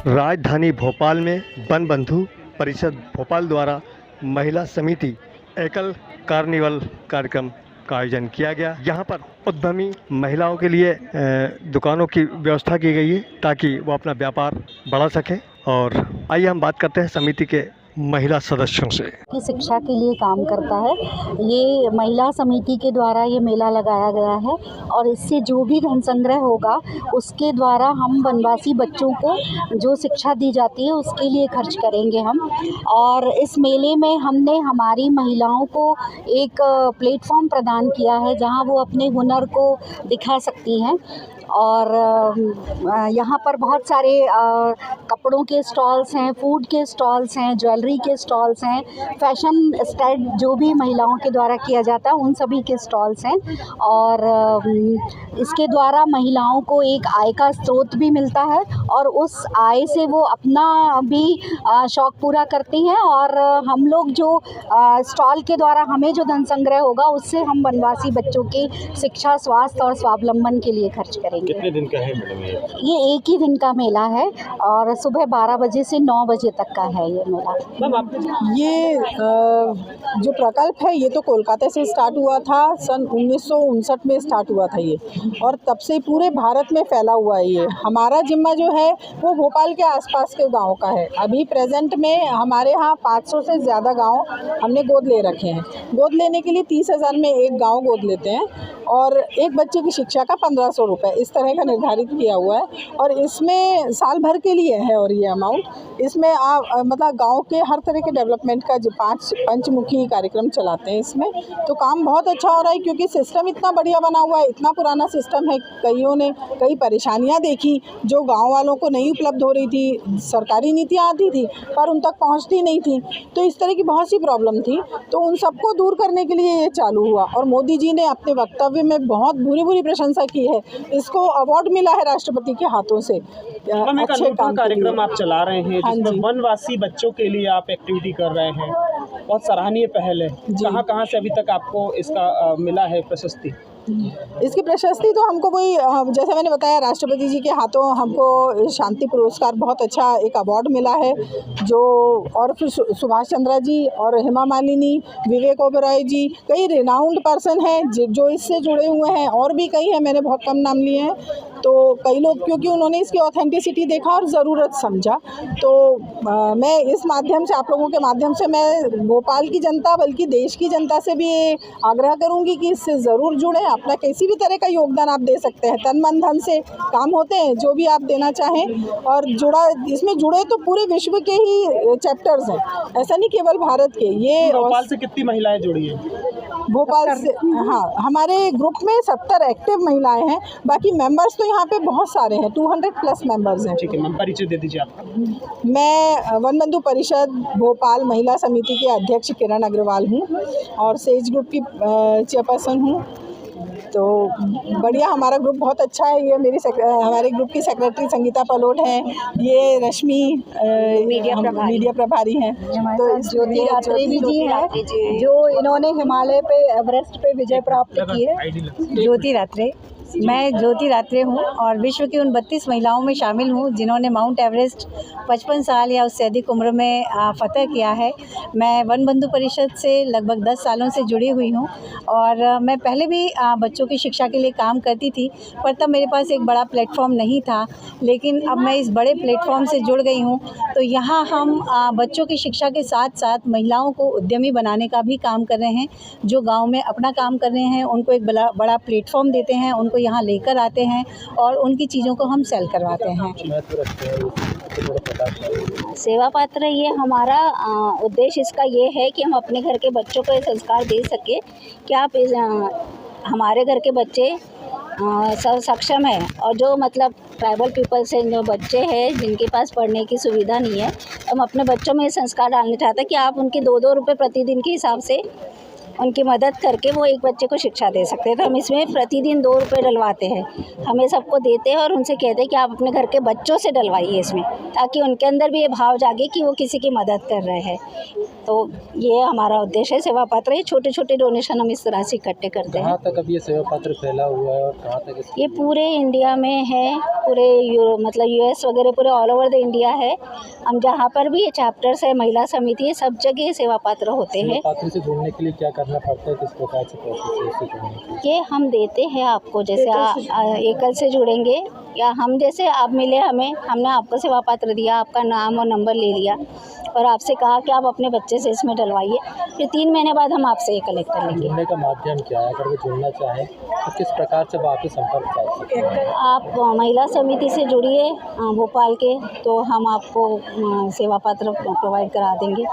राजधानी भोपाल में वन बंधु परिषद भोपाल द्वारा महिला समिति एकल कार्निवल कार्यक्रम का आयोजन किया गया। यहाँ पर उद्यमी महिलाओं के लिए दुकानों की व्यवस्था की गई है ताकि वो अपना व्यापार बढ़ा सकें। और आइए हम बात करते हैं समिति के महिला सदस्यों से। की शिक्षा के लिए काम करता है। ये महिला समिति के द्वारा ये मेला लगाया गया है और इससे जो भी धन संग्रह होगा उसके द्वारा हम वनवासी बच्चों को जो शिक्षा दी जाती है उसके लिए खर्च करेंगे हम। और इस मेले में हमने हमारी महिलाओं को एक प्लेटफॉर्म प्रदान किया है जहां वो अपने हुनर को दिखा सकती हैं। और यहाँ पर बहुत सारे कपड़ों के स्टॉल्स हैं, फूड के स्टॉल्स हैं, ज्वेलरी के स्टॉल्स हैं, फैशन स्टाइल जो भी महिलाओं के द्वारा किया जाता है उन सभी के स्टॉल्स हैं। और इसके द्वारा महिलाओं को एक आय का स्रोत भी मिलता है और उस आय से वो अपना भी शौक़ पूरा करती हैं। और हम लोग जो स्टॉल के द्वारा हमें जो धन संग्रह होगा उससे हम वनवासी बच्चों की शिक्षा, स्वास्थ्य और स्वावलंबन के लिए खर्च करेंगे। कितने दिन का है मैडम ये एक ही दिन का मेला है और सुबह 12 बजे से 9 बजे तक का है ये मेला। ये जो प्रकल्प है ये तो कोलकाता से स्टार्ट हुआ था, सन 1959 में स्टार्ट हुआ था ये, और तब से पूरे भारत में फैला हुआ है ये। हमारा जिम्मा जो है वो भोपाल के आसपास के गांव का है। अभी प्रेजेंट में हमारे यहाँ 500 से ज़्यादा गांव हमने गोद ले रखे हैं। गोद लेने के लिए 30,000 में एक गाँव गोद लेते हैं और एक बच्चे की शिक्षा का 1500 रुपये इस तरह का निर्धारित किया हुआ है। और इसमें साल भर के लिए है और ये अमाउंट इसमें आप मतलब गांव के हर तरह के डेवलपमेंट का जो 5 पंचमुखी कार्यक्रम चलाते हैं इसमें। तो काम बहुत अच्छा हो रहा है क्योंकि सिस्टम इतना बढ़िया बना हुआ है, इतना पुराना सिस्टम है। कईयों ने कई परेशानियां देखी जो गाँव वालों को नहीं उपलब्ध हो रही थी। सरकारी नीतियाँ आती थी पर उन तक पहुँचती नहीं थी, तो इस तरह की बहुत सी प्रॉब्लम थी। तो उन सबको दूर करने के लिए ये चालू हुआ और मोदी जी ने अपने वक्तव्य में बहुत बुरी प्रशंसा की है। इसको अवार्ड मिला है राष्ट्रपति के हाथों से। अच्छे कार्यक्रम आप चला रहे हैं जिसमें वनवासी बच्चों के लिए आप एक्टिविटी कर रहे हैं, बहुत सराहनीय पहल है। कहाँ से अभी तक आपको इसका मिला है प्रशस्ति? इसकी प्रशस्ति तो हमको वही जैसे मैंने बताया राष्ट्रपति जी के हाथों हमको शांति पुरस्कार बहुत अच्छा एक अवार्ड मिला है जो, और फिर सुभाष चंद्रा जी और हेमा मालिनी, विवेक ओबेरॉय जी, कई रिनाउंड पर्सन हैं जो इससे जुड़े हुए हैं। और भी कई हैं, मैंने बहुत कम नाम लिए हैं। तो कई लोग क्योंकि उन्होंने इसकी ऑथेंटिसिटी देखा और ज़रूरत समझा। तो मैं इस माध्यम से आप लोगों के माध्यम से मैं भोपाल की जनता बल्कि देश की जनता से भी आग्रह करूंगी कि इससे ज़रूर जुड़ें। अपना किसी भी तरह का योगदान आप दे सकते हैं, तन मन धन से काम होते हैं, जो भी आप देना चाहें। और इसमें जुड़े तो पूरे विश्व के ही चैप्टर्स हैं, ऐसा नहीं केवल भारत के। ये भोपाल से कितनी महिलाएं जुड़ी हैं? भोपाल से हाँ, हमारे ग्रुप में 70 एक्टिव महिलाएं हैं। बाकी मेंबर्स तो यहाँ पे बहुत सारे हैं, 200+ मेंबर्स हैं। ठीक है, परिचय दे दीजिए आपका। मैं वन बंधु परिषद भोपाल महिला समिति के अध्यक्ष किरण अग्रवाल हूँ और सेज ग्रुप की चेयरपर्सन हूँ। तो बढ़िया, हमारा ग्रुप बहुत अच्छा है। ये हमारे ग्रुप की सेक्रेटरी संगीता पलोट हैं, ये रश्मि मीडिया प्रभारी हैं, तो ज्योति रात्रे जी हैं जो इन्होंने हिमालय पे एवरेस्ट पे विजय प्राप्त की है। ज्योति रात्रे, मैं ज्योति रात्रे हूँ और विश्व की उन 32 महिलाओं में शामिल हूँ जिन्होंने माउंट एवरेस्ट 55 साल या उससे अधिक उम्र में फ़तह किया है। मैं वन बंधु परिषद से लगभग 10 सालों से जुड़ी हुई हूँ और मैं पहले भी बच्चों की शिक्षा के लिए काम करती थी, पर तब मेरे पास एक बड़ा प्लेटफॉर्म नहीं था। लेकिन अब मैं इस बड़े प्लेटफॉर्म से जुड़ गई हूँ, तो यहाँ हम बच्चों की शिक्षा के साथ साथ महिलाओं को उद्यमी बनाने का भी काम कर रहे हैं। जो गाँव में अपना काम कर रहे हैं उनको एक बड़ा प्लेटफॉर्म देते हैं, उनको यहाँ लेकर आते हैं और उनकी चीज़ों को हम सेल करवाते हैं। सेवा पात्र ये हमारा उद्देश्य इसका ये है कि हम अपने घर के बच्चों को ये संस्कार दे सके कि आप हमारे घर के बच्चे सक्षम है और जो मतलब ट्राइबल पीपल्स हैं, जो बच्चे हैं जिनके पास पढ़ने की सुविधा नहीं है, हम अपने बच्चों में ये संस्कार डालना चाहते हैं कि आप उनके 2-2 रुपये प्रतिदिन के हिसाब से उनकी मदद करके वो एक बच्चे को शिक्षा दे सकते हैं। तो हम इसमें प्रतिदिन 2 रुपये डलवाते हैं, हमें सबको देते हैं और उनसे कहते हैं कि आप अपने घर के बच्चों से डलवाइए इसमें, ताकि उनके अंदर भी ये भाव जागे कि वो किसी की मदद कर रहे हैं। तो ये हमारा उद्देश्य है सेवा पत्र। ये छोटे छोटे डोनेशन हम इस तरह से इकट्ठे करते हैं। कहाँ तक अब ये सेवा पत्र फैला हुआ है और कहाँ तक ये पूरे इंडिया में है, पूरे मतलब यूएस वगैरह पूरे ऑल ओवर द इंडिया है। हम जहाँ पर भी ये चैप्टर्स है, महिला समिति है, सब जगह ये सेवा पात्र होते हैं। पात्र से जुड़ने के लिए क्या करना पड़ता है, किस प्रकार से प्रोसेस है इससे जुड़ने के लिए? ये हम देते हैं आपको, जैसे एकल से जुड़ेंगे या हम जैसे आप मिले हमें, हमने आपको सेवा पात्र दिया, आपका नाम और नंबर ले लिया और आपसे कहा कि आप अपने बच्चे से इसमें डलवाइए, फिर 3 महीने बाद हम आपसे ये कलेक्ट कर लेंगे। जुड़ने का माध्यम क्या है? अगर वो जुड़ना चाहें तो किस प्रकार से वो आपसे संपर्क कर सकते हैं? आप महिला समिति से जुड़िए भोपाल के, तो हम आपको सेवा पत्र प्रोवाइड करा देंगे।